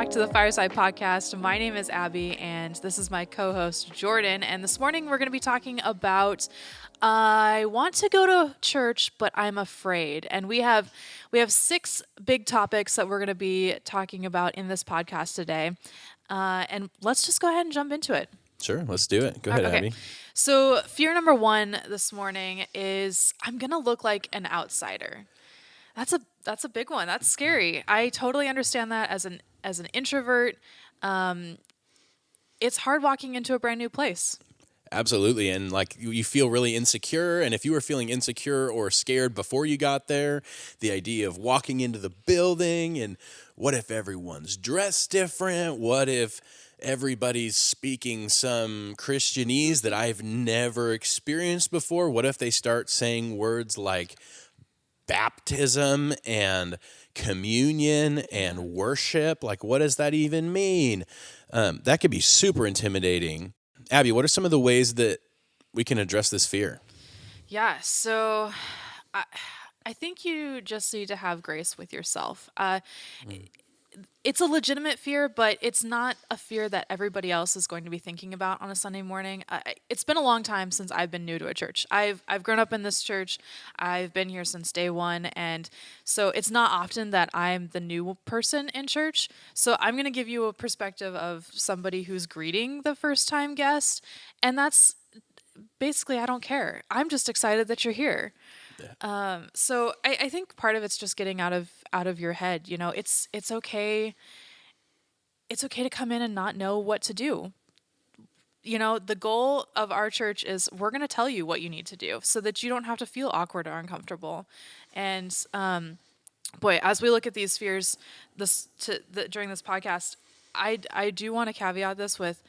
back to the Fireside Podcast. My name is Abby, and this is my co-host, Jordyn. And this morning we're going to be talking about I want to go to church, but I'm afraid. And we have 6 big topics that we're going to be talking about in this podcast today. And let's just go ahead and jump into it. Sure, let's do it. Go ahead, Okay. Abby. So fear number 1 this morning is I'm going to look like an outsider. That's a big one. That's scary. I totally understand that as an introvert. It's hard walking into a brand new place. Absolutely. And like you feel really insecure. And if you were feeling insecure or scared before you got there, the idea of walking into the building and what if everyone's dressed different? What if everybody's speaking some Christianese that I've never experienced before? What if they start saying words like baptism and communion and worship? Like, what does that even mean? That could be super intimidating. Abby, what are some of the ways that we can address this fear? Yeah, so I think you just need to have grace with yourself. It's a legitimate fear, but it's not a fear that everybody else is going to be thinking about on a Sunday morning. It's been a long time since I've been new to a church. I've grown up in this church. I've been here since day one, and so it's not often that I'm the new person in church. So I'm going to give you a perspective of somebody who's greeting the first-time guest, and that's basically I don't care. I'm just excited that you're here. Yeah. So I think part of it's just getting out of your head. You know, it's okay. It's okay to come in and not know what to do. You know, the goal of our church is we're going to tell you what you need to do so that you don't have to feel awkward or uncomfortable. And boy, as we look at these fears during this podcast, I do want to caveat this with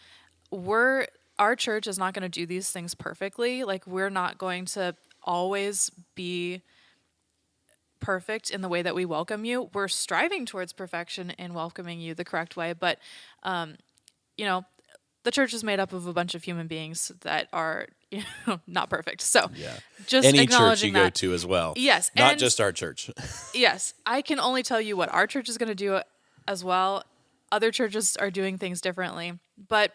our church is not going to do these things perfectly. Like we're not going to always be perfect in the way that we welcome you. We're striving towards perfection in welcoming you the correct way, but you know, the church is made up of a bunch of human beings that are not perfect. So just any acknowledging church you that. go to as well. Yes, not and just our church. yes, I can only tell you what our church is going to do as well. Other churches are doing things differently, but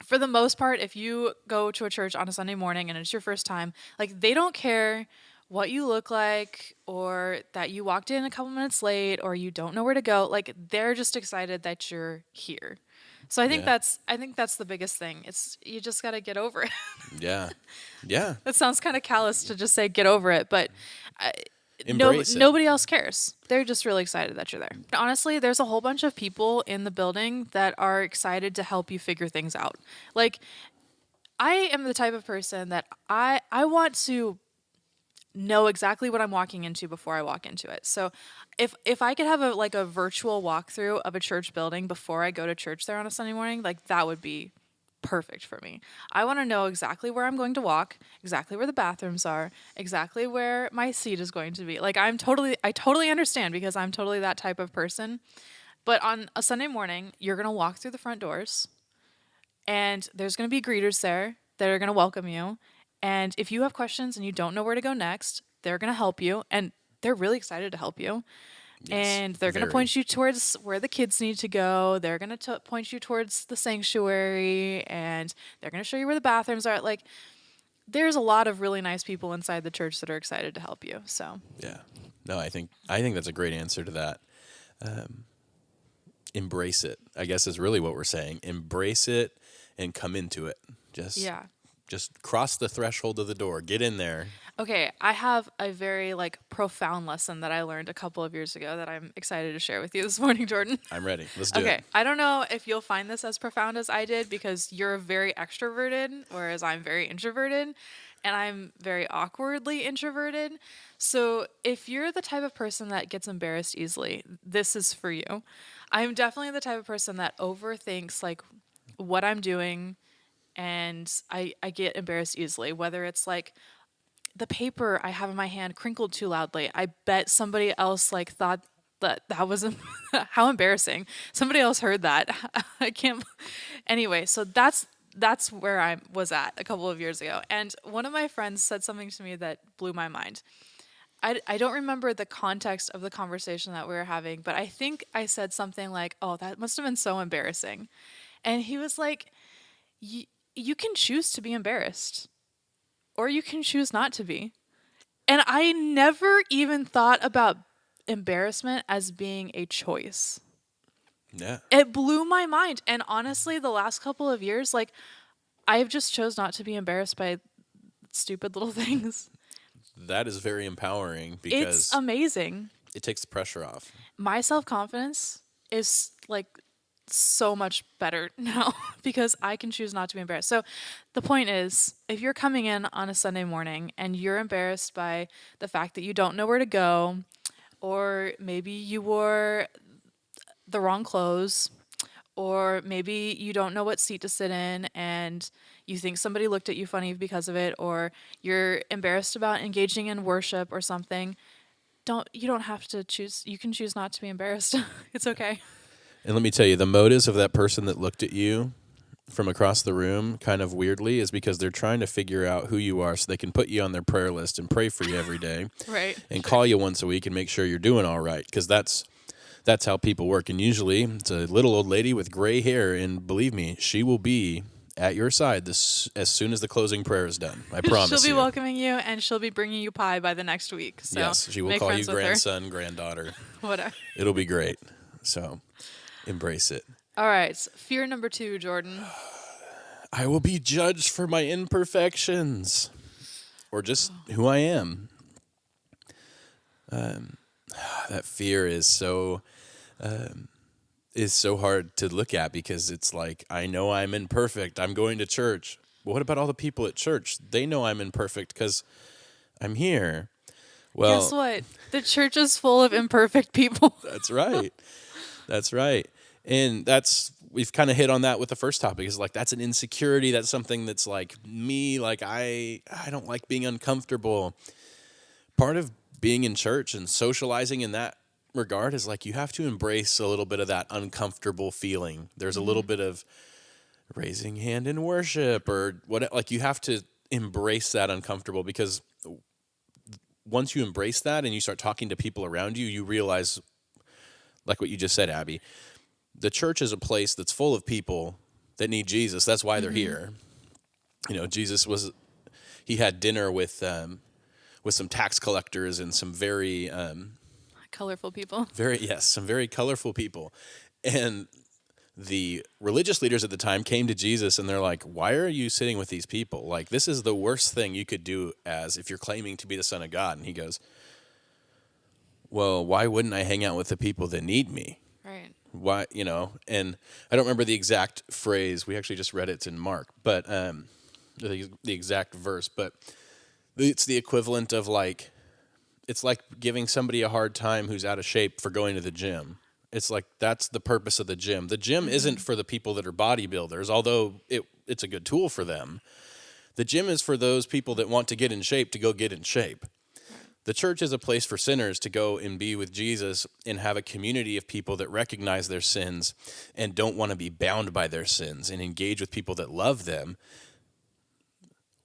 for the most part, if you go to a church on a Sunday morning and it's your first time, like they don't care what you look like or that you walked in a couple minutes late or you don't know where to go. Like they're just excited that you're here. So I think that's the biggest thing. It's you just got to get over it. Yeah. That sounds kind of callous to just say get over it, but Embrace it. nobody else cares. They're just really excited that you're there. Honestly, there's a whole bunch of people in the building that are excited to help you figure things out. Like, I am the type of person that I want to know exactly what I'm walking into before I walk into it. So if I could have a virtual walkthrough of a church building before I go to church there on a Sunday morning, like that would be perfect for me. I want to know exactly where I'm going to walk, exactly where the bathrooms are, exactly where my seat is going to be. Like I totally understand because I'm totally that type of person. But on a Sunday morning, you're going to walk through the front doors and there's going to be greeters there that are going to welcome you. And if you have questions and you don't know where to go next, they're going to help you and they're really excited to help you. Yes, and they're going to point you towards where the kids need to go. They're going to point you towards the sanctuary, and they're going to show you where the bathrooms are. Like, there's a lot of really nice people inside the church that are excited to help you. So Yeah. No, I think that's a great answer to that. Embrace it, I guess is really what we're saying. Embrace it and come into it. Just cross the threshold of the door. Get in there. Okay, I have a very profound lesson that I learned a couple of years ago that I'm excited to share with you this morning, Jordyn. I'm ready. Let's do it. Okay, I don't know if you'll find this as profound as I did because you're very extroverted, whereas I'm very introverted, and I'm very awkwardly introverted. So if you're the type of person that gets embarrassed easily, this is for you. I'm definitely the type of person that overthinks what I'm doing, and I get embarrassed easily, whether it's the paper I have in my hand crinkled too loudly. I bet somebody else thought that was how embarrassing. Somebody else heard that. I can't. Anyway, so that's where I was at a couple of years ago. And one of my friends said something to me that blew my mind. I don't remember the context of the conversation that we were having, but I think I said something like, "Oh, that must have been so embarrassing." And he was like, you can choose to be embarrassed or you can choose not to be." And I never even thought about embarrassment as being a choice. Yeah. It blew my mind. And honestly, the last couple of years, like, I've just chose not to be embarrassed by stupid little things. That is very empowering It's because amazing. it takes the pressure off. My self-confidence is like so much better now because I can choose not to be embarrassed. So the point is, if you're coming in on a Sunday morning and you're embarrassed by the fact that you don't know where to go, or maybe you wore the wrong clothes, or maybe you don't know what seat to sit in and you think somebody looked at you funny because of it, or you're embarrassed about engaging in worship or something, you don't have to choose. You can choose not to be embarrassed. It's okay. And let me tell you, the motives of that person that looked at you from across the room kind of weirdly is because they're trying to figure out who you are so they can put you on their prayer list and pray for you every day. Right. And call you once a week and make sure you're doing all right, because that's how people work. And usually it's a little old lady with gray hair, and believe me, she will be at your side as soon as the closing prayer is done. I promise you. She'll be welcoming you and she'll be bringing you pie by the next week. So yes, she will make call you friends with her. grandson, granddaughter. Whatever. It'll be great. So embrace it. All right. Fear number 2, Jordan. I will be judged for my imperfections or just who I am. That fear is so hard to look at because it's like, I know I'm imperfect. I'm going to church. But what about all the people at church? They know I'm imperfect because I'm here. Well, Guess what? The church is full of imperfect people. that's right. That's right. And we've kind of hit on that with the first topic, is like, that's an insecurity. That's something that's like me, like I don't like being uncomfortable. Part of being in church and socializing in that regard is like, you have to embrace a little bit of that uncomfortable feeling. There's a little bit of raising hand in worship or what, like you have to embrace that uncomfortable, because once you embrace that and you start talking to people around you, you realize, like what you just said, Abby, the church is a place that's full of people that need Jesus. That's why they're here. You know, he had dinner with some tax collectors and some very Colorful people. some very colorful people. And the religious leaders at the time came to Jesus and they're like, why are you sitting with these people? Like, this is the worst thing you could do as if you're claiming to be the Son of God. And he goes, well, why wouldn't I hang out with the people that need me? Right. Why, and I don't remember the exact phrase. We actually just read it in Mark, but the exact verse, but it's the equivalent of like, it's like giving somebody a hard time who's out of shape for going to the gym. It's like, that's the purpose of the gym. The gym isn't for the people that are bodybuilders, although it's a good tool for them. The gym is for those people that want to get in shape to go get in shape. The church is a place for sinners to go and be with Jesus and have a community of people that recognize their sins and don't want to be bound by their sins and engage with people that love them.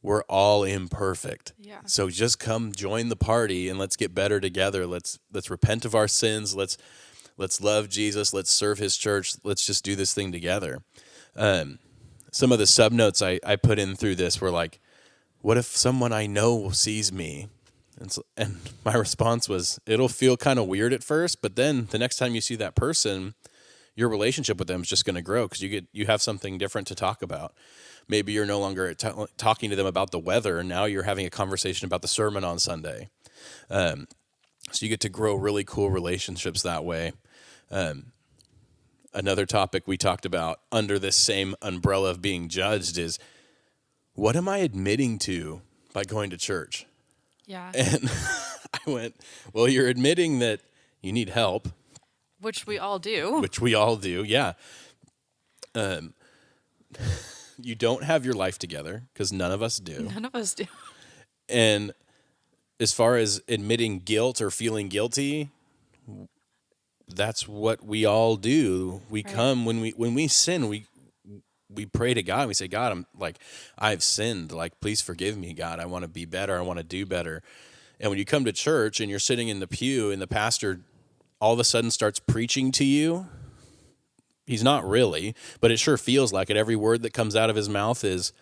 We're all imperfect. Yeah. So just come join the party and let's get better together. Let's repent of our sins. Let's love Jesus. Let's serve his church. Let's just do this thing together. Some of the subnotes I put in through this were like, what if someone I know sees me? And my response was, it'll feel kind of weird at first, but then the next time you see that person, your relationship with them is just going to grow because you have something different to talk about. Maybe you're no longer talking to them about the weather, and now you're having a conversation about the sermon on Sunday. So you get to grow really cool relationships that way. Another topic we talked about under this same umbrella of being judged is, what am I admitting to by going to church? Yeah. And I went, well, you're admitting that you need help. Which we all do. Which we all do, yeah. You don't have your life together, because none of us do. None of us do. And as far as admitting guilt or feeling guilty, that's what we all do. We come when we sin, we pray to God and we say, God, I've sinned. Like, please forgive me, God. I want to be better. I want to do better. And when you come to church and you're sitting in the pew and the pastor all of a sudden starts preaching to you, he's not really, but it sure feels like it. Every word that comes out of his mouth is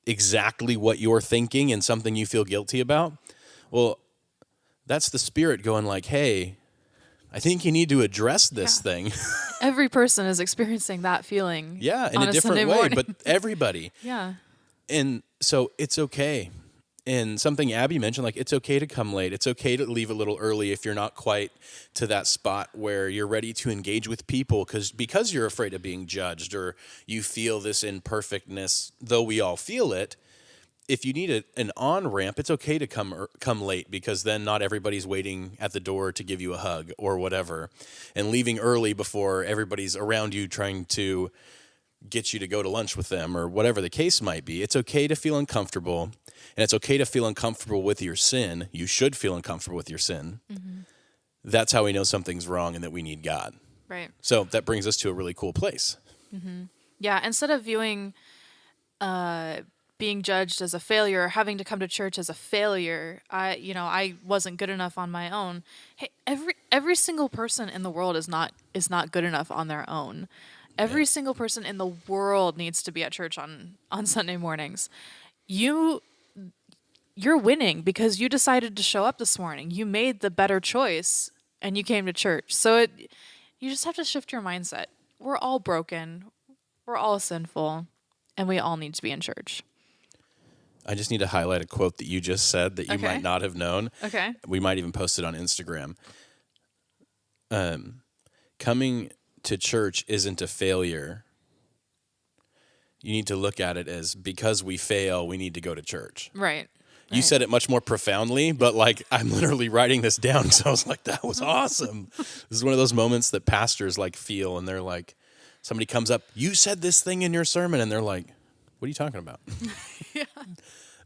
exactly what you're thinking and something you feel guilty about. Well, that's the Spirit going like, hey, I think you need to address this thing. Every person is experiencing that feeling. Yeah, in on a Sunday different way, morning. but everybody. Yeah. And so it's okay. And something Abby mentioned, like, it's okay to come late. It's okay to leave a little early if you're not quite to that spot where you're ready to engage with people because you're afraid of being judged or you feel this imperfectness, though we all feel it. If you need an on-ramp, it's okay to come late because then not everybody's waiting at the door to give you a hug or whatever. And leaving early before everybody's around you trying to get you to go to lunch with them or whatever the case might be. It's okay to feel uncomfortable, and it's okay to feel uncomfortable with your sin. You should feel uncomfortable with your sin. Mm-hmm. That's how we know something's wrong and that we need God. Right. So that brings us to a really cool place. Mm-hmm. Yeah, instead of viewing being judged as a failure, or having to come to church as a failure, I wasn't good enough on my own. Hey, every single person in the world is not good enough on their own. Every single person in the world needs to be at church on Sunday mornings. You're winning because you decided to show up this morning. You made the better choice and you came to church. So you just have to shift your mindset. We're all broken. We're all sinful, and we all need to be in church. I just need to highlight a quote that you just said that you might not have known. Okay. We might even post it on Instagram. Coming to church isn't a failure. You need to look at it as because we fail, we need to go to church. Right. You said it much more profoundly, but like I'm literally writing this down because I was like, that was awesome. This is one of those moments that pastors like feel, and they're like, somebody comes up, you said this thing in your sermon, and they're like, what are you talking about? Yeah.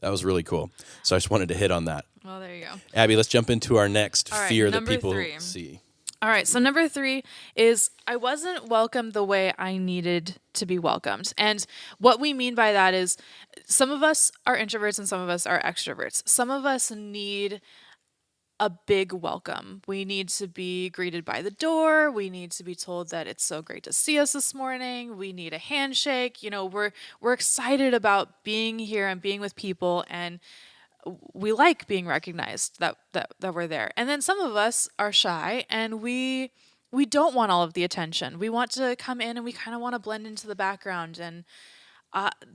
That was really cool. So I just wanted to hit on that. Well, there you go. Abby, let's jump into our next fear that people 3. see. All right, so number 3 is I wasn't welcomed the way I needed to be welcomed. And what we mean by that is some of us are introverts and some of us are extroverts. Some of us need a big welcome. We need to be greeted by the door. We need to be told that it's so great to see us this morning. We need a handshake. We're excited about being here and being with people, and we like being recognized that we're there. And then some of us are shy and we don't want all of the attention. We want to come in and we kind of want to blend into the background, and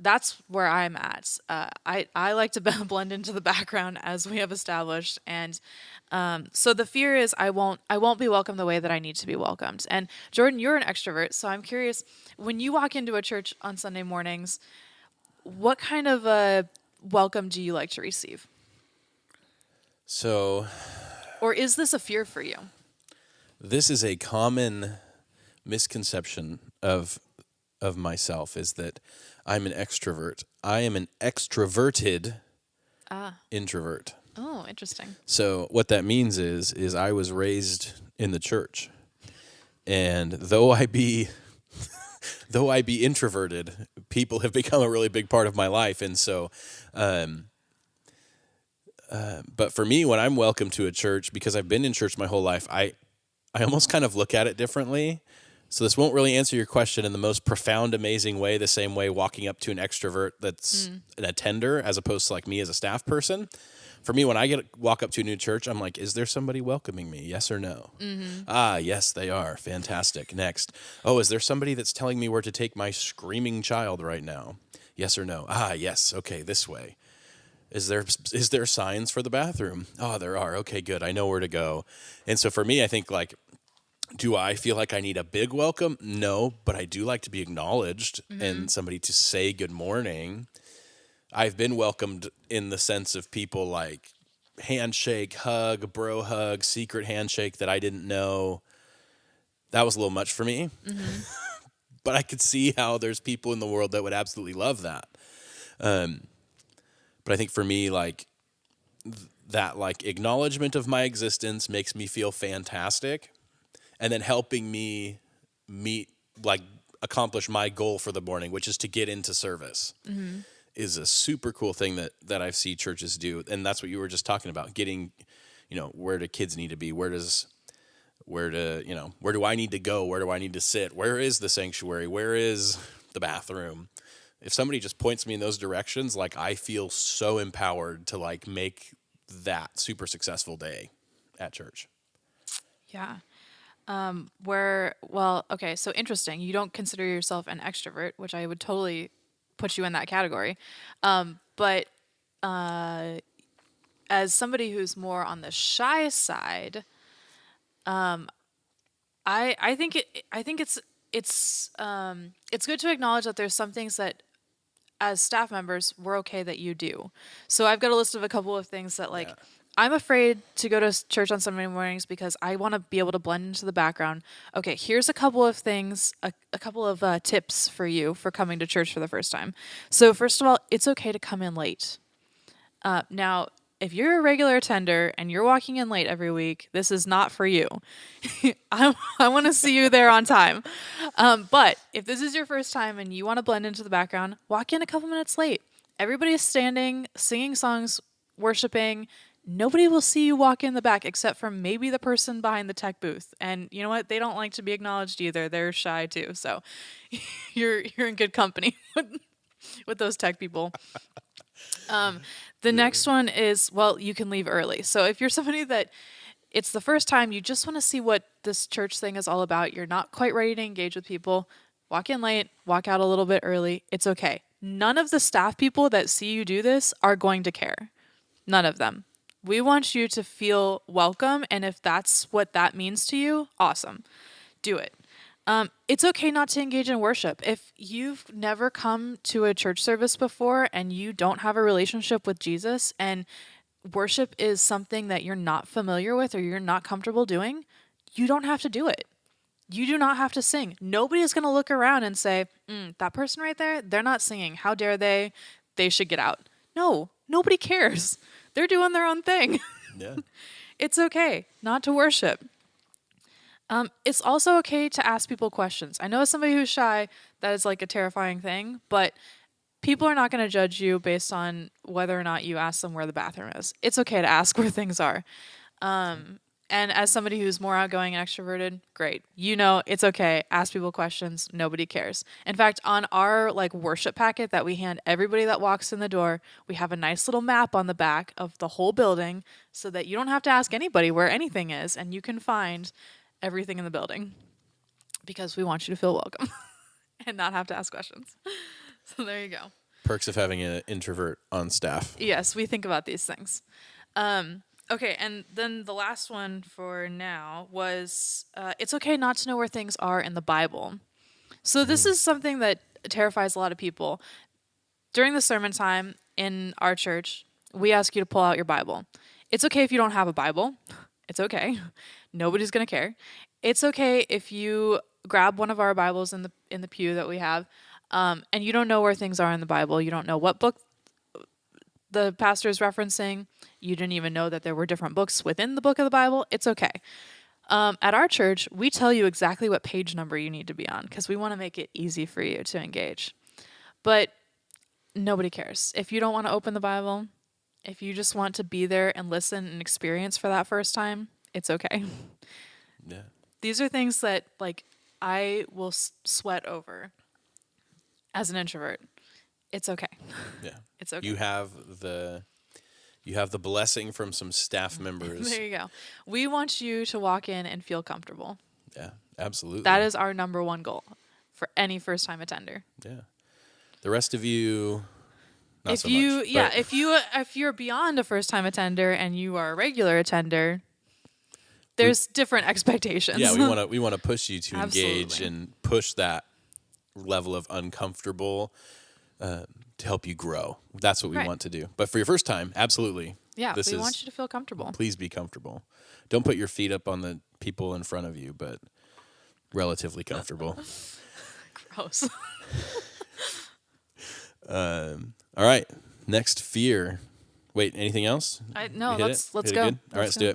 that's where I'm at. I like to blend into the background, as we have established, and so the fear is I won't be welcomed the way that I need to be welcomed. And Jordyn, you're an extrovert, so I'm curious, when you walk into a church on Sunday mornings, what kind of a welcome do you like to receive? So, or is this a fear for you? This is a common misconception of myself, is that I'm an extrovert. I am an extroverted introvert. Oh, interesting. So what that means is I was raised in the church, and though I be introverted, people have become a really big part of my life, and so. But for me, when I'm welcome to a church, because I've been in church my whole life, I almost kind of look at it differently. So this won't really answer your question in the most profound, amazing way, the same way walking up to an extrovert that's an attender as opposed to like me as a staff person. For me, when I walk up to a new church, I'm like, is there somebody welcoming me? Yes or no? Mm-hmm. Ah, yes, they are. Fantastic. Next. Oh, is there somebody that's telling me where to take my screaming child right now? Yes or no? Ah, yes. Okay, this way. Is there signs for the bathroom? Oh, there are. Okay, good. I know where to go. And so for me, I think like, do I feel like I need a big welcome? No, but I do like to be acknowledged and somebody to say good morning. I've been welcomed in the sense of people like handshake, hug, bro hug, secret handshake that I didn't know. That was a little much for me. Mm-hmm. But I could see how there's people in the world that would absolutely love that. But I think for me, like that, like acknowledgement of my existence makes me feel fantastic, and then helping me accomplish my goal for the morning, which is to get into service, is a super cool thing that I see churches do, and that's what you were just talking about. Getting, where do kids need to be? Where do I need to go? Where do I need to sit? Where is the sanctuary? Where is the bathroom? If somebody just points me in those directions, like, I feel so empowered to like make that super successful day at church. Yeah. Okay, so interesting. You don't consider yourself an extrovert, which I would totally put you in that category. But as somebody who's more on the shy side, I think it's good to acknowledge that there's some things that as staff members we're okay that you do. So I've got a list of a couple of things that Yeah. I'm afraid to go to church on Sunday mornings because I want to be able to blend into the background. Okay, here's a couple of things, a couple of tips for you for coming to church for the first time. So first of all, it's okay to come in late. Now, if you're a regular attender and you're walking in late every week, this is not for you. I want to see you there on time. But if this is your first time and you want to blend into the background, walk in a couple minutes late. Everybody is standing, singing songs, worshiping. Nobody will see you walk in the back except for maybe the person behind the tech booth. And you know what? They don't like to be acknowledged either. They're shy too. So you're in good company with those tech people. The next one is, well, you can leave early. So if you're somebody that it's the first time, you just want to see what this church thing is all about, you're not quite ready to engage with people, walk in late, walk out a little bit early. It's okay. None of the staff people that see you do this are going to care. None of them. We want you to feel welcome. And if that's what that means to you, awesome. Do it. It's okay not to engage in worship. If you've never come to a church service before and you don't have a relationship with Jesus and worship is something that you're not familiar with or you're not comfortable doing, you don't have to do it. You do not have to sing. Nobody is going to look around and say, that person right there, they're not singing. How dare they? They should get out. No, nobody cares. They're doing their own thing. Yeah. It's okay not to worship. It's also okay to ask people questions. I know as somebody who's shy, that is like a terrifying thing, but people are not going to judge you based on whether or not you ask them where the bathroom is. It's okay to ask where things are. And as somebody who's more outgoing and extroverted, great. It's okay. Ask people questions. Nobody cares. In fact, on our worship packet that we hand everybody that walks in the door, we have a nice little map on the back of the whole building so that you don't have to ask anybody where anything is and you can find everything in the building because we want you to feel welcome and not have to ask questions. So there you go. Perks of having an introvert on staff. Yes, we think about these things. Okay, and then the last one for now was it's okay not to know where things are in the Bible. So this is something that terrifies a lot of people. During the sermon time in our church, we ask you to pull out your Bible. It's okay if you don't have a Bible. It's okay. Nobody's going to care. It's okay if you grab one of our Bibles in the pew that we have, and you don't know where things are in the Bible. You don't know what book the pastor is referencing. You didn't even know that there were different books within the book of the Bible. It's okay. At our church, we tell you exactly what page number you need to be on because we want to make it easy for you to engage. But nobody cares. If you don't want to open the Bible, if you just want to be there and listen and experience for that first time, it's okay. Yeah. These are things that I will sweat over as an introvert. It's okay. Yeah. It's okay. You have the blessing from some staff members. There you go. We want you to walk in and feel comfortable. Yeah, absolutely. That is our number one goal for any first-time attender. Yeah. The rest of you, not if so you, much. yeah, if you're beyond a first-time attender and you are a regular attender, there's different expectations. Yeah, we want to push you to engage and push that level of uncomfortable to help you grow. That's what we want to do. But for your first time, absolutely. Yeah, we want you to feel comfortable. Please be comfortable. Don't put your feet up on the people in front of you, but relatively comfortable. Gross. All right. Next, fear. Wait, anything else? No, let's go. All right, let's do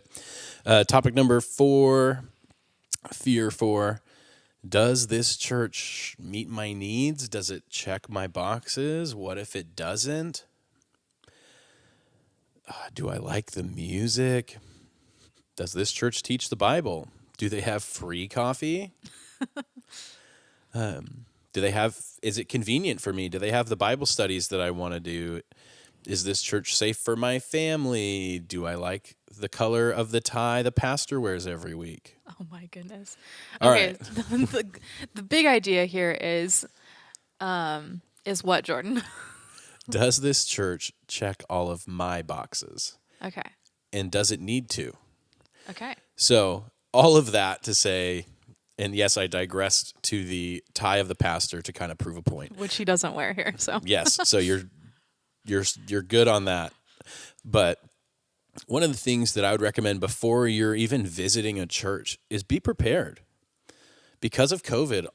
it. Topic number 4, fear for Does this church meet my needs? Does it check my boxes? What if it doesn't? Do I like the music? Does this church teach the Bible? Do they have free coffee? Is it convenient for me? Do they have the Bible studies that I want to do? Is this church safe for my family? Do I like the color of the tie the pastor wears every week? Oh my goodness. All Okay, right. the big idea here is what, Jordan? Does this church check all of my boxes? Okay. And does it need to? Okay. So all of that to say, and yes, I digressed to the tie of the pastor to kind of prove a point. Which he doesn't wear here, so. Yes, so you're good on that. But one of the things that I would recommend before you're even visiting a church is be prepared. Because of COVID,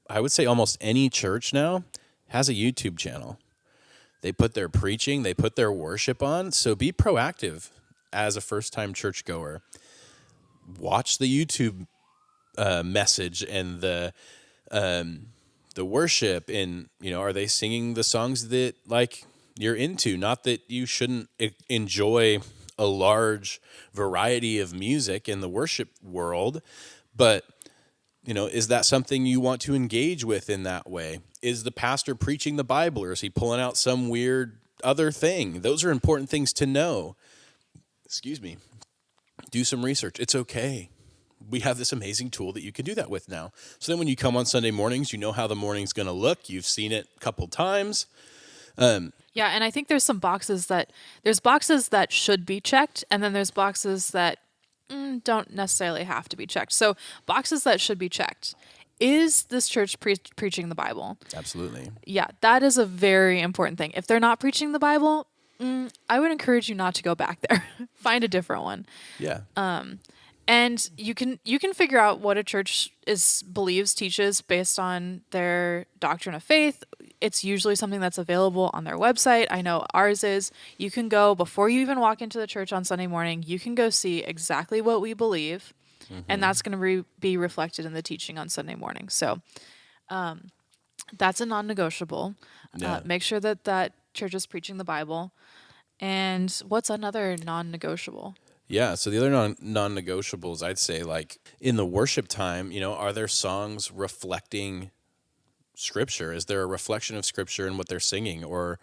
I would say almost any church now has a YouTube channel. They put their preaching, they put their worship on, so be proactive as a first-time churchgoer. Watch the YouTube message and the worship, and are they singing the songs that like you're into? Not that you shouldn't enjoy a large variety of music in the worship world, but is that something you want to engage with in that way? Is the pastor preaching the Bible, or is he pulling out some weird other thing? Those are important things to know. Excuse me. Do some research. It's okay. We have this amazing tool that you can do that with now. So then when you come on Sunday mornings, you know how the morning's going to look. You've seen it a couple times. Yeah, and I think there's boxes that should be checked, and then there's boxes that don't necessarily have to be checked. So boxes that should be checked. Is this church preaching the Bible? Absolutely. Yeah, that is a very important thing. If they're not preaching the Bible, I would encourage you not to go back there. Find a different one. Yeah. And you can figure out what a church teaches based on their doctrine of faith. It's usually something that's available on their website. I know ours is. You can go before you even walk into the church on Sunday morning. You can go see exactly what we believe, and that's going to be reflected in the teaching on Sunday morning. So that's a non-negotiable. Yeah. Make sure that church is preaching the Bible. And what's another non-negotiable? Yeah, so the other non-negotiables, I'd say, like in the worship time, are there songs reflecting Scripture? Is there a reflection of Scripture in what they're singing? Or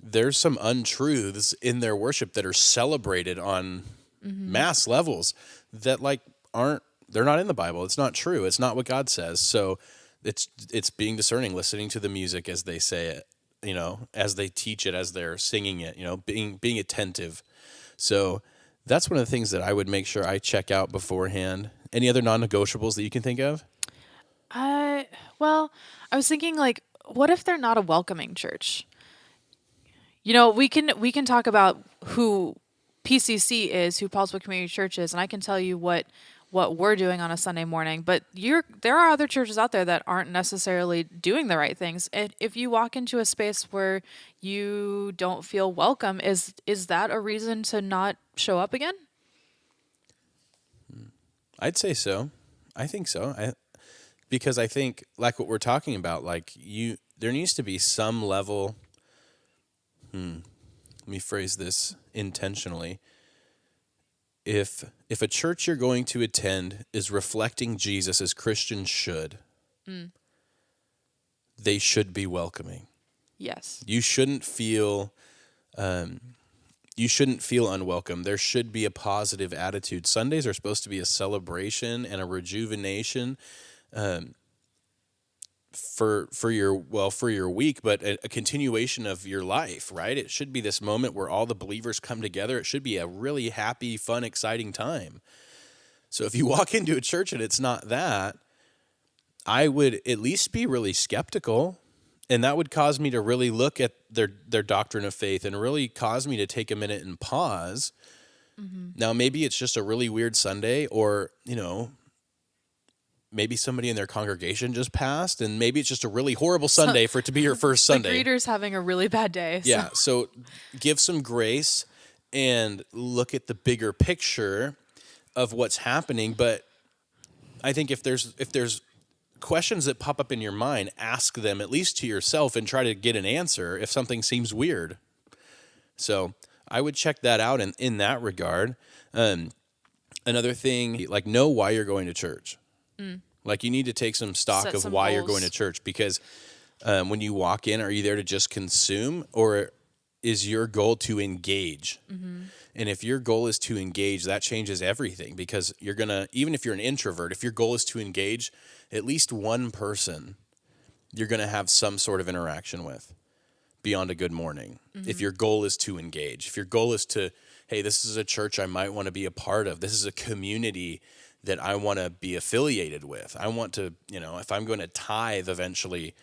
there's some untruths in their worship that are celebrated on mass levels that they're not in the Bible. It's not true. It's not what God says. So it's being discerning, listening to the music as they say it, as they teach it, as they're singing it, being attentive. So that's one of the things that I would make sure I check out beforehand. Any other non-negotiables that you can think of? Well, I was thinking, what if they're not a welcoming church? We can talk about who PCC is, who Paulsville Community Church is, and I can tell you what we're doing on a Sunday morning. But there are other churches out there that aren't necessarily doing the right things. And if you walk into a space where you don't feel welcome, is that a reason to not show up again? I'd say so. I think so. Because I think, like what we're talking about, there needs to be some level. Let me phrase this intentionally. If a church you're going to attend is reflecting Jesus as Christians should, they should be welcoming. Yes. You shouldn't feel unwelcome. There should be a positive attitude. Sundays are supposed to be a celebration and a rejuvenation for your week, but a continuation of your life, right? It should be this moment where all the believers come together. It should be a really happy, fun, exciting time. So if you walk into a church and it's not that, I would at least be really skeptical, and that would cause me to really look at their doctrine of faith and really cause me to take a minute and pause. Now, maybe it's just a really weird Sunday, or, maybe somebody in their congregation just passed, and maybe it's just a really horrible Sunday for it to be your first Sunday. The greeter's having a really bad day. So. Yeah, so give some grace and look at the bigger picture of what's happening. But I think if there's questions that pop up in your mind, ask them at least to yourself and try to get an answer if something seems weird. So I would check that out in that regard. Another thing, like, know why you're going to church. Like, you need to take some stock Set of some why you're goals. going to church, because when you walk in, are you there to just consume, or is your goal to engage? And if your goal is to engage, that changes everything, because you're going to, even if you're an introvert, if your goal is to engage, at least one person you're going to have some sort of interaction with beyond a good morning. If your goal is to engage, if your goal is to, hey, this is a church I might want to be a part of. This is a community that I want to be affiliated with. I want to, if I'm going to tithe eventually,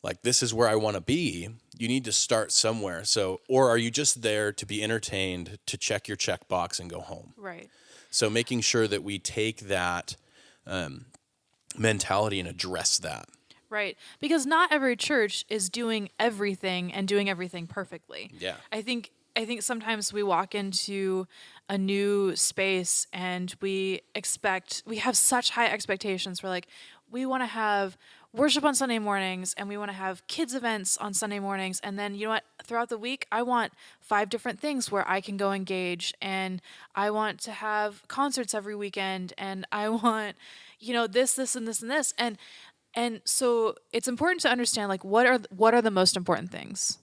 like, this is where I want to be. You need to start somewhere. So, or are you just there to be entertained, to check your checkbox and go home? Right. So making sure that we take that mentality and address that. Right. Because not every church is doing everything and doing everything perfectly. Yeah. I think sometimes we walk into a new space and we have such high expectations. We're like, we want to have worship on Sunday mornings and we want to have kids events on Sunday mornings. And then, you know what, throughout the week, I want 5 different things where I can go engage, and I want to have concerts every weekend, and I want, this, and this, and this. And so it's important to understand, like, what are the most important things?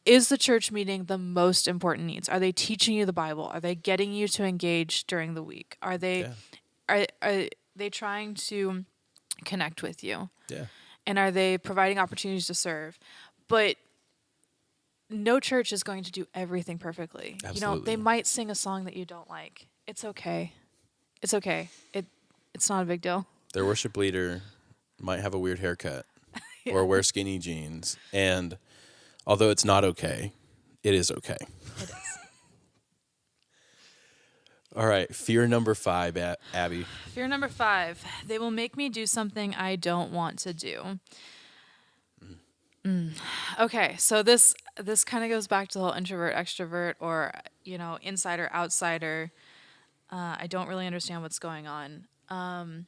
Is the church meeting the most important needs? Are they teaching you the Bible? Are they getting you to engage during the week? Are they are they trying to connect with you? Yeah. And are they providing opportunities to serve? But no church is going to do everything perfectly. Absolutely. They might sing a song that you don't like. It's okay. It's okay. It's not a big deal. Their worship leader might have a weird haircut or wear skinny jeans. And although it's not okay, it is okay. It is. All right. Fear number 5, Abby. Fear number 5. They will make me do something I don't want to do. Okay, so this kind of goes back to the whole introvert, extrovert, or, insider, outsider. I don't really understand what's going on.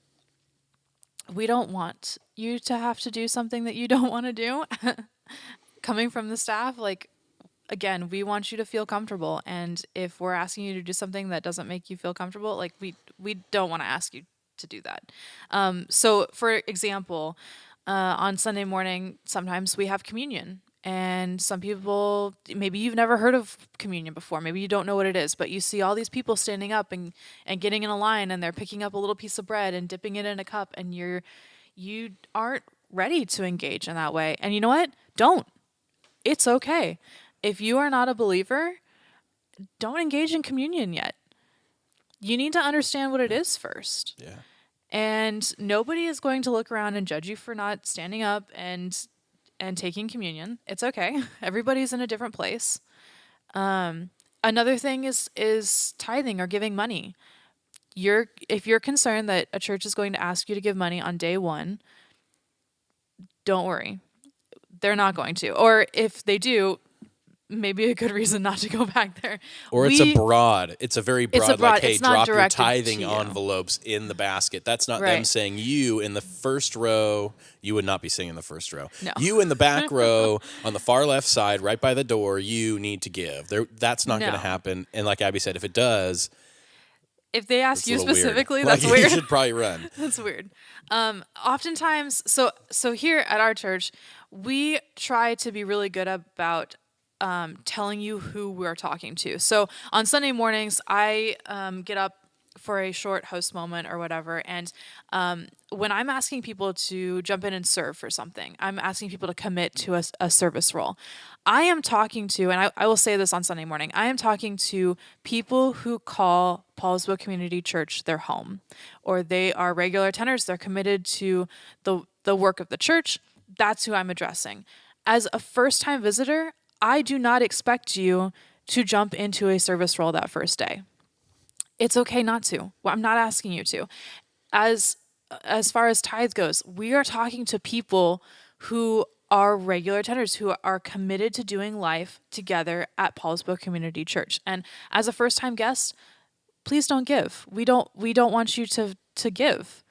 We don't want you to have to do something that you don't want to do. Coming from the staff, like, again, we want you to feel comfortable. And if we're asking you to do something that doesn't make you feel comfortable, like, we don't want to ask you to do that. So, for example, on Sunday morning, sometimes we have communion. And some people, maybe you've never heard of communion before. Maybe you don't know what it is, but you see all these people standing up and getting in a line, and they're picking up a little piece of bread and dipping it in a cup, and you aren't ready to engage in that way. And you know what? Don't. It's okay. If you are not a believer, don't engage in communion yet. You need to understand what it is first. Yeah. And nobody is going to look around and judge you for not standing up and taking communion. It's okay. Everybody's in a different place. Another thing is tithing or giving money. If you're concerned that a church is going to ask you to give money on day 1, don't worry. They're not going to. Or if they do, maybe a good reason not to go back there. Or it's a very broad, like, hey, it's not drop your directed tithing to you. envelopes in the basket. That's not them Right. saying you in the first row, you would not be sitting in the first row. No. You in the back row on the far left side, right by the door, you need to give. That's not going to No. happen. And like Abby said, if it does, If they ask it's a you little specifically, weird. that's Like, weird. You should probably run. That's weird. Oftentimes, so here at our church, we try to be really good about telling you who we're talking to. So on Sunday mornings, I get up for a short host moment or whatever, and when I'm asking people to jump in and serve for something, I'm asking people to commit to a service role. I am talking to, and I will say this on Sunday morning, I am talking to people who call Paulsville Community Church their home, or they are regular attenders. They're committed to the work of the church. That's who I'm addressing. As a first-time visitor, I do not expect you to jump into a service role that first day. It's okay not to. Well, I'm not asking you to. As far as tithe goes, we are talking to people who are regular attenders, who are committed to doing life together at Paulsville Community Church. And as a first-time guest, please don't give. We don't want you to give.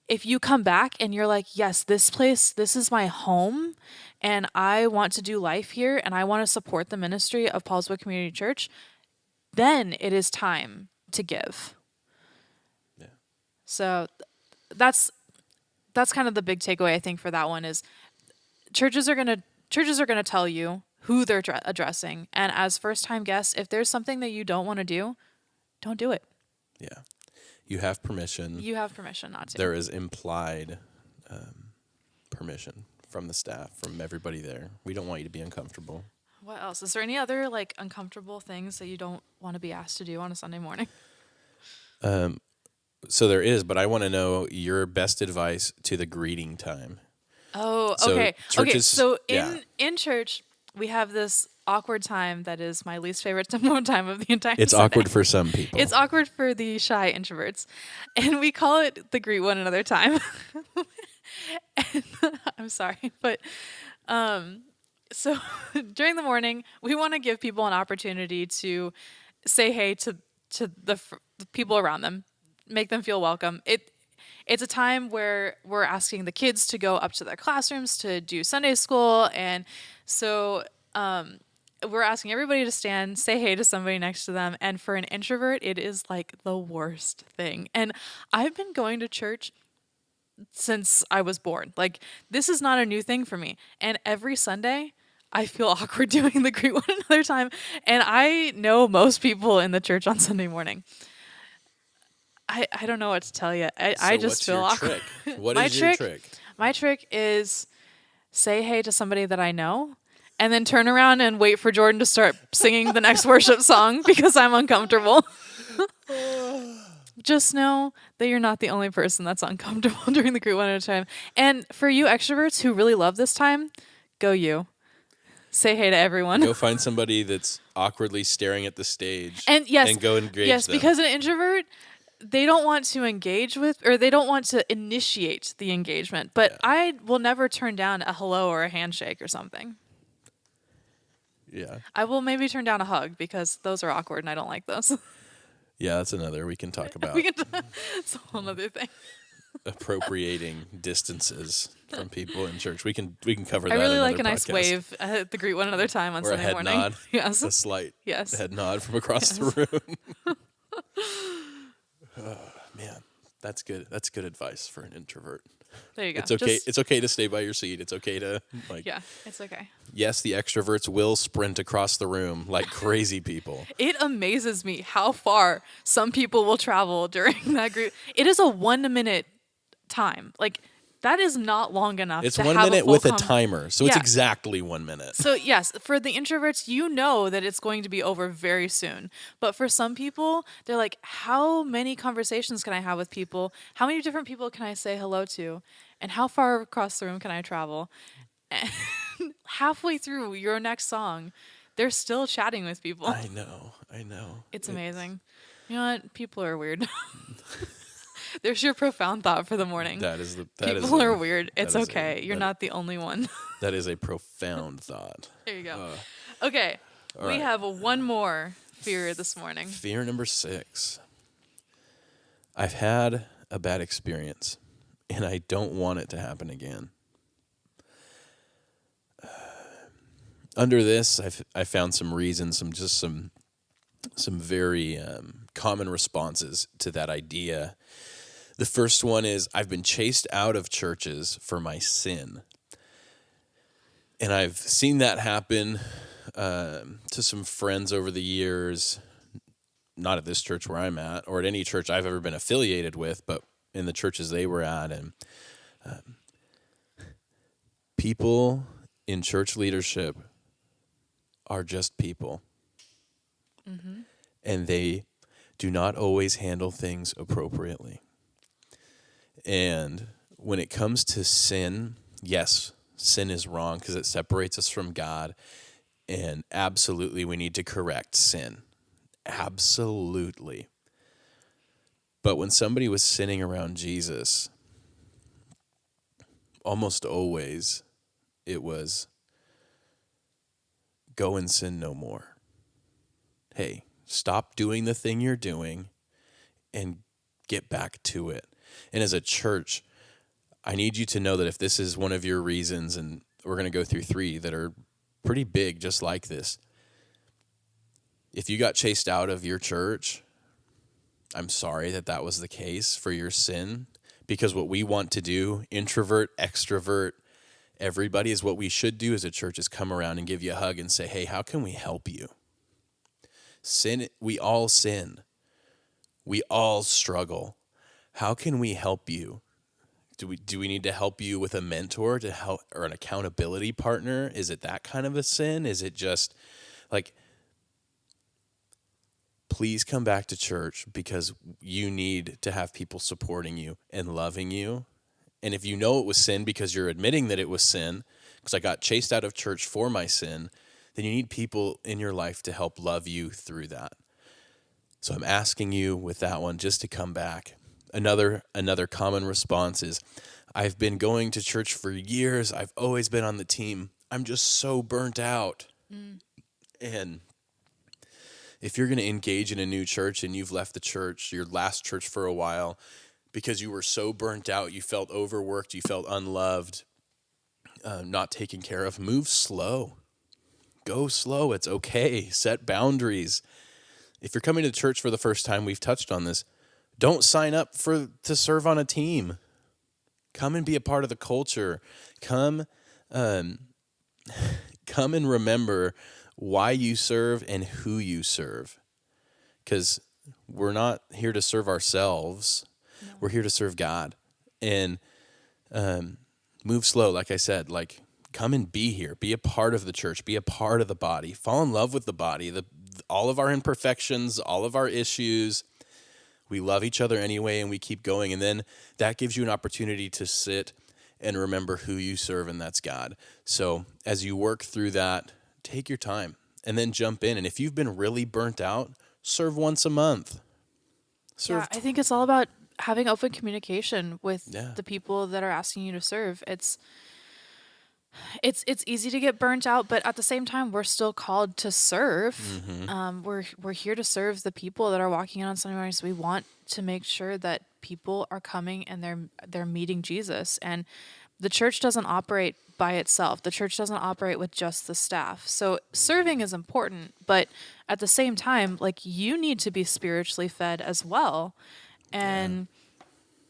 If you come back and you're like, yes, this place, this is my home, and I want to do life here, and I want to support the ministry of Paulswood Community Church, then it is time to give. Yeah. So that's kind of the big takeaway, I think, for that one is churches are gonna tell you who they're addressing, and as first time guests, if there's something that you don't want to do, don't do it. Yeah. You have permission. You have permission not to. There is implied permission from the staff, from everybody there. We don't want you to be uncomfortable. What else? Is there any other like uncomfortable things that you don't want to be asked to do on a Sunday morning? So there is, but I want to know your best advice to the greeting time. Oh, So okay. churches- So yeah. in church, we have this awkward time that is my least favorite time of the entire It's Sunday. awkward for some people. It's awkward for the shy introverts. And we call it the greet one another time. And, I'm sorry, but so during the morning, we want to give people an opportunity to say hey to the people around them, make them feel welcome. It's a time where we're asking the kids to go up to their classrooms to do Sunday school, and so we're asking everybody to stand, say hey to somebody next to them, and for an introvert, it is like the worst thing. And I've been going to church since I was born. Like, this is not a new thing for me. And every Sunday, I feel awkward doing the greet one another time. And I know most people in the church on Sunday morning. I don't know what to tell you. I just feel awkward. Trick? What is your trick? My trick is say hey to somebody that I know, and then turn around and wait for Jordyn to start singing the next worship song because I'm uncomfortable. Just know that you're not the only person that's uncomfortable during the greet one at a time. And for you extroverts who really love this time, go you. Say hey to everyone. Go find somebody that's awkwardly staring at the stage and go engage them. Because an introvert, they don't want to engage with, or they don't want to initiate the engagement. But I will never turn down a hello or a handshake or something. Yeah. I will maybe turn down a hug because those are awkward and I don't like those. Yeah, that's another we can talk about. It's a whole other thing. Appropriating distances from people in church. We can cover that. I really in like a another nice podcast. wave at the greet one another time on Or a Sunday head morning. nod. Yes. A slight Yes. head nod from across the room. Oh, man, that's good. That's good advice for an introvert. There you go. It's okay. It's okay to stay by your seat. It's okay to Yeah, it's okay. Yes, the extroverts will sprint across the room like crazy people. It amazes me how far some people will travel during that group. It is a 1 minute time. Like, that is not long enough. It's to 1 have minute a full with a timer, so it's Yeah. exactly 1 minute. So yes, for the introverts, you know that it's going to be over very soon. But for some people, they're like, how many conversations can I have with people? How many different people can I say hello to? And how far across the room can I travel? And halfway through your next song, they're still chatting with people. I know. It's amazing. You know what? People are weird. There's your profound thought for the morning. People are weird. It's okay. You're not the only one. That is a profound thought. There you go. Okay. We have one more fear this morning. Fear number 6. I've had a bad experience, and I don't want it to happen again. Under this, I found some reasons, some very common responses to that idea. The first one is, I've been chased out of churches for my sin. And I've seen that happen to some friends over the years, not at this church where I'm at, or at any church I've ever been affiliated with, but in the churches they were at. And people in church leadership are just people. Mm-hmm. And they do not always handle things appropriately. And when it comes to sin, yes, sin is wrong because it separates us from God. And absolutely, we need to correct sin. Absolutely. But when somebody was sinning around Jesus, almost always it was, go and sin no more. Hey, stop doing the thing you're doing and get back to it. And as a church, I need you to know that if this is one of your reasons, and we're going to go through 3 that are pretty big just like this. If you got chased out of your church, I'm sorry that that was the case for your sin, because what we want to do, introvert, extrovert, everybody, is what we should do as a church is come around and give you a hug and say, hey, how can we help you? Sin, we all sin. We all struggle. How can we help you? Do we need to help you with a mentor to help, or an accountability partner? Is it that kind of a sin? Is it just like, please come back to church because you need to have people supporting you and loving you. And if you know it was sin because you're admitting that it was sin, because I got chased out of church for my sin, then you need people in your life to help love you through that. So I'm asking you with that one just to come back. Another common response is, I've been going to church for years. I've always been on the team. I'm just so burnt out. And if you're going to engage in a new church and you've left the church, your last church for a while, because you were so burnt out, you felt overworked, you felt unloved, not taken care of, move slow. Go slow. It's okay. Set boundaries. If you're coming to church for the first time, we've touched on this. Don't sign up to serve on a team. Come and be a part of the culture. Come and remember why you serve and who you serve. Because we're not here to serve ourselves. No. We're here to serve God. And move slow, like I said. Like, come and be here. Be a part of the church. Be a part of the body. Fall in love with the body. All of our imperfections, all of our issues. We love each other anyway, and we keep going. And then that gives you an opportunity to sit and remember who you serve, and that's God. So as you work through that, take your time and then jump in. And if you've been really burnt out, serve once a month. I think it's all about having open communication with the people that are asking you to serve. It's easy to get burnt out, but at the same time, we're still called to serve. Mm-hmm. We're here to serve the people that are walking in on Sunday mornings. We want to make sure that people are coming and they're meeting Jesus. And the church doesn't operate by itself. The church doesn't operate with just the staff. So serving is important, but at the same time, like, you need to be spiritually fed as well. And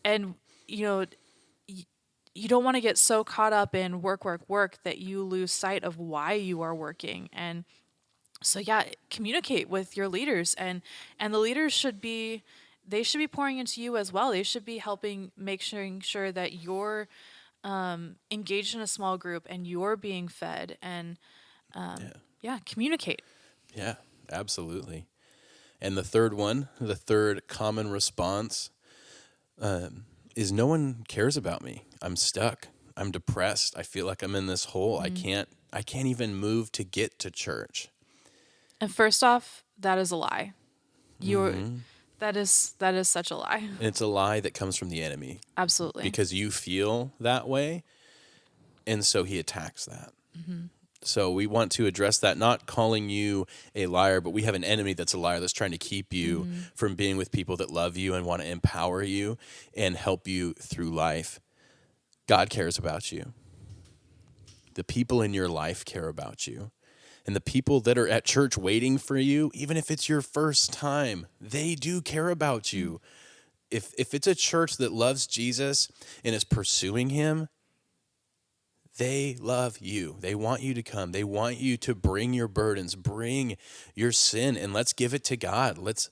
you know, you don't want to get so caught up in work that you lose sight of why you are working. And so, communicate with your leaders, and the leaders should be pouring into you as well. They should be helping making sure that you're engaged in a small group and you're being fed, and communicate. Yeah, absolutely. And the third common response is, no one cares about me. I'm stuck. I'm depressed. I feel like I'm in this hole. Mm-hmm. I can't even move to get to church. And first off, that is a lie. That is such a lie. And it's a lie that comes from the enemy. Absolutely. Because you feel that way, and so he attacks that. Mm-hmm. So we want to address that, not calling you a liar, but we have an enemy that's a liar that's trying to keep you from being with people that love you and want to empower you and help you through life. God cares about you. The people in your life care about you. And the people that are at church waiting for you, even if it's your first time, they do care about you. If it's a church that loves Jesus and is pursuing him, they love you. They want you to come. They want you to bring your burdens, bring your sin, and let's give it to God. Let's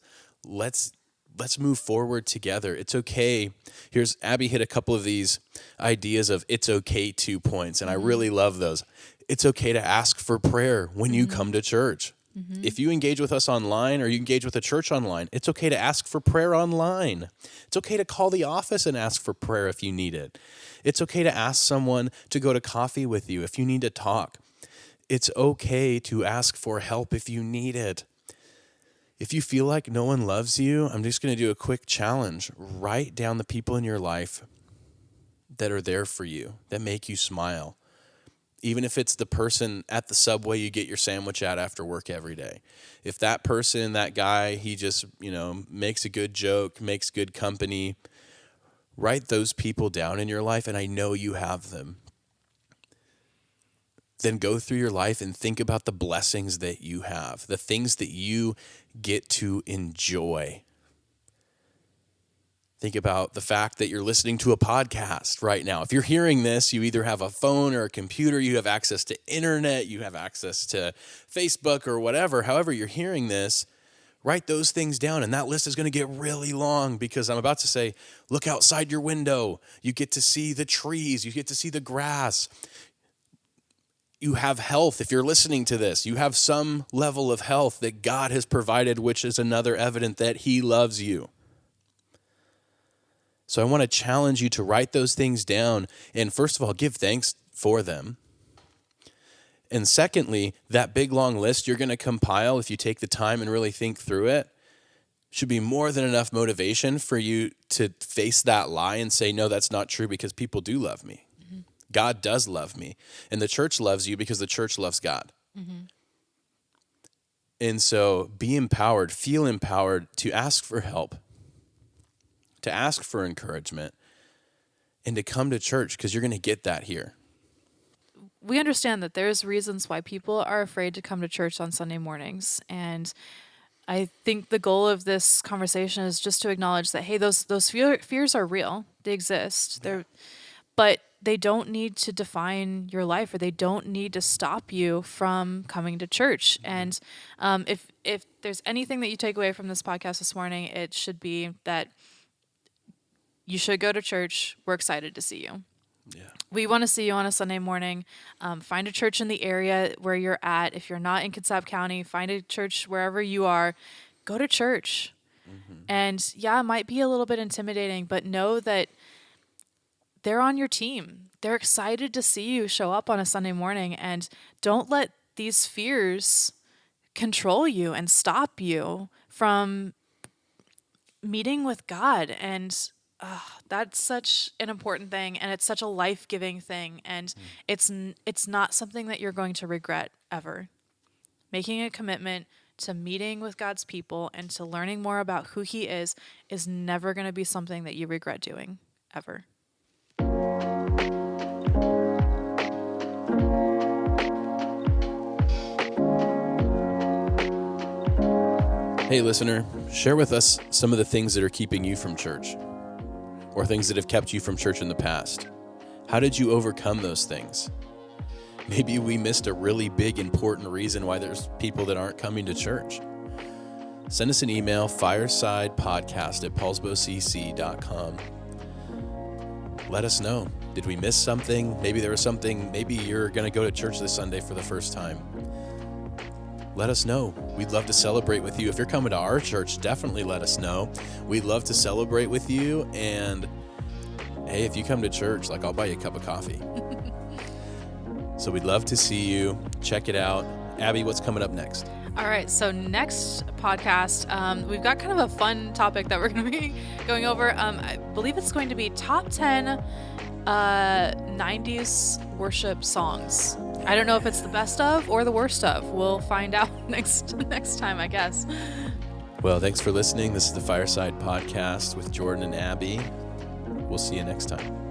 move forward together. It's okay. Here's Abby hit a couple of these ideas of it's okay 2 points, and I really love those. It's okay to ask for prayer when you come to church. Mm-hmm. If you engage with us online or you engage with a church online, it's okay to ask for prayer online. It's okay to call the office and ask for prayer if you need it. It's okay to ask someone to go to coffee with you if you need to talk. It's okay to ask for help if you need it. If you feel like no one loves you, I'm just going to do a quick challenge. Write down the people in your life that are there for you, that make you smile. Even if it's the person at the Subway you get your sandwich at after work every day. If that person, that guy, he just, makes a good joke, makes good company, Write those people down in your life, and I know you have them. Then go through your life and think about the blessings that you have, the things that you get to enjoy. Think about the fact that you're listening to a podcast right now. If you're hearing this, you either have a phone or a computer, you have access to internet, you have access to Facebook or whatever. However you're hearing this, write those things down, and that list is going to get really long because I'm about to say, look outside your window. You get to see the trees. You get to see the grass. You have health. If you're listening to this, you have some level of health that God has provided, which is another evidence that he loves you. So I want to challenge you to write those things down and first of all, give thanks for them. And secondly, that big long list you're going to compile, if you take the time and really think through it, should be more than enough motivation for you to face that lie and say, no, that's not true because people do love me. Mm-hmm. God does love me. And the church loves you because the church loves God. Mm-hmm. And so be empowered, feel empowered to ask for help, to ask for encouragement, and to come to church because you're going to get that here. We understand that there's reasons why people are afraid to come to church on Sunday mornings. And I think the goal of this conversation is just to acknowledge that, hey, those fears are real. They exist. But they don't need to define your life, or they don't need to stop you from coming to church. And if there's anything that you take away from this podcast this morning, it should be that you should go to church. We're excited to see you. Yeah. We want to see you on a Sunday morning. Find a church in the area where you're at. If you're not in Kitsap County, find a church wherever you are. Go to church. Mm-hmm. And yeah, it might be a little bit intimidating, but know that they're on your team. They're excited to see you show up on a Sunday morning, and don't let these fears control you and stop you from meeting with God. And that's such an important thing, and it's such a life-giving thing, and it's not something that you're going to regret ever. Making a commitment to meeting with God's people and to learning more about who he is never going to be something that you regret doing, ever. Hey, listener, share with us some of the things that are keeping you from church, or things that have kept you from church in the past. How did you overcome those things? Maybe we missed a really big, important reason why there's people that aren't coming to church. Send us an email, firesidepodcast@paulsbocc.com. Let us know. Did we miss something? Maybe there was something. Maybe you're going to go to church this Sunday for the first time. Let us know. We'd love to celebrate with you. If you're coming to our church, definitely let us know. We'd love to celebrate with you. And hey, if you come to church, I'll buy you a cup of coffee. So we'd love to see you. Check it out. Abby, what's coming up next? All right, so next podcast, we've got kind of a fun topic that we're going to be going over. I believe it's going to be top 10 90s worship songs. I don't know if it's the best of or the worst of. We'll find out next time, I guess. Well, thanks for listening. This is the Fireside Podcast with Jordyn and Abby. We'll see you next time.